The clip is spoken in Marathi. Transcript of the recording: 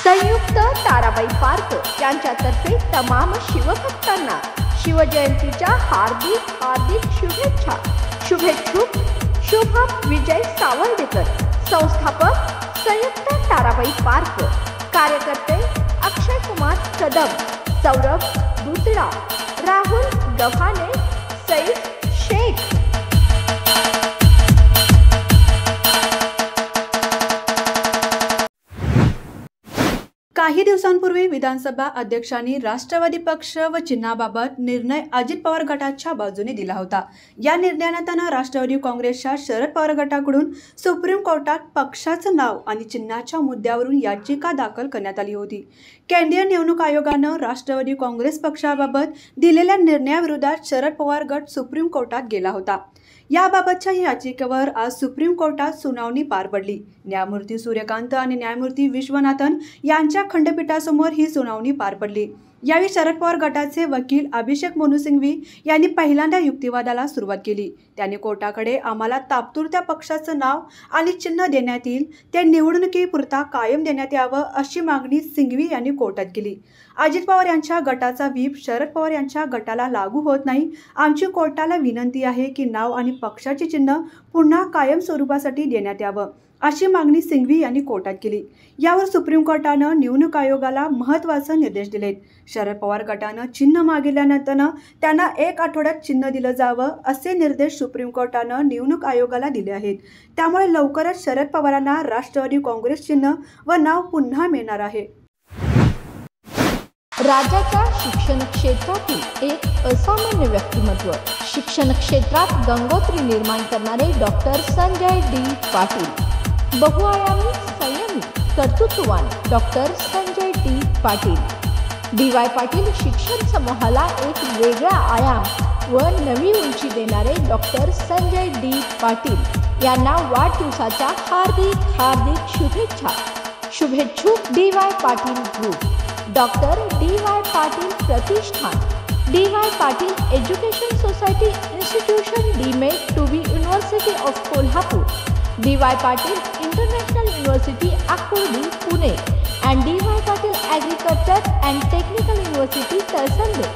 संयुक्त ताराबाई पार्क यांच्यातर्फे तमाम शिवभक्तांना शिवजयंतीच्या हार्दिक शुभेच्छा। शुभेच्छुक शुभम विजय सावंडेकर, संस्थापक संयुक्त ताराबाई पार्क, कार्यकर्ते अक्षय कुमार कदम, सौरभ दुसरा, राहुल गव्हाणे, सईद शेख। काही दिवसांपूर्वी विधानसभा अध्यक्षांनी राष्ट्रवादी पक्ष व चिन्हाबाबत निर्णय अजित पवार गटाच्या बाजूने दिला होता। या निर्णयानंतर राष्ट्रवादी काँग्रेसच्या शरद पवार गटाकडून सुप्रीम कोर्टात पक्षाचं नाव आणि चिन्हाच्या मुद्द्यावरून याचिका दाखल करण्यात आली होती। केंद्रीय निवडणूक आयोगानं राष्ट्रवादी काँग्रेस पक्षाबाबत दिलेल्या निर्णयाविरोधात शरद पवार गट सुप्रीम कोर्टात गेला होता। याबाबतच्या याचिकेवर आज सुप्रीम कोर्टात सुनावणी पार पडली। न्यायमूर्ती सूर्यकांत आणि न्यायमूर्ती विश्वनाथन यांच्या खंडपीठासमोर ही सुनावणी पार पडली। यावेळी शरद पवार गटाचे वकील अभिषेक मनु सिंघवी यांनी पहिल्यांदा युक्तिवादाला सुरुवात केली। त्यांनी कोर्टाकडे आम्हाला तात्पुरत्या पक्षाचं नाव आणि चिन्ह देण्यात येईल, ते निवडणुकीपुरता कायम देण्यात यावं अशी मागणी सिंघवी यांनी कोर्टात केली। अजित पवार यांच्या गटाचा व्हीप शरद पवार यांच्या गटाला लागू होत नाही। आमची कोर्टाला विनंती आहे की नाव आणि पक्षाचे चिन्ह पुन्हा कायम स्वरूपासाठी देण्यात यावं अशी मागणी सिंघवी यांनी कोर्टात केली। यावर सुप्रीम कोर्टानं निवडणूक आयोगाला महत्त्वाचे निर्देश दिलेत। शरद पवार गटानं चिन्ह मागितल्यानंतर त्यांना 1 आठवड्यात चिन्ह दिलं जावं असे निर्देश सुप्रीम कोर्टानं निवडणूक आयोगाला दिले आहेत। त्यामुळे लवकरच शरद पवारांना राष्ट्रवादी काँग्रेस चिन्ह व नाव पुन्हा मिळणार आहे। राज्याच्या शिक्षण क्षेत्रातील एक असामान्य व्यक्तिमत्व, शिक्षण क्षेत्रात गंगोत्री निर्माण करणारे डॉक्टर संजय डी पाटील। बहुआयामी संयमी कर्तृत्ववान doctor Sanjay D Patil. DY. Patil शिक्षण समूहाला एक वेगळा आयाम व नवी उंची देणारे डॉक्टर संजय डी पाटील यांना वाढदिवसाच्या हार्दिक शुभेच्छा। शुभेच्छुक D Y. Patil group, doctor D Y. Patil Pratishthan, D Y. Patil education society institution deemed to be university of Kolhapur, D Y. Patil international university Akoli Pune and D Y. Patil agriculture and technical university Talsande.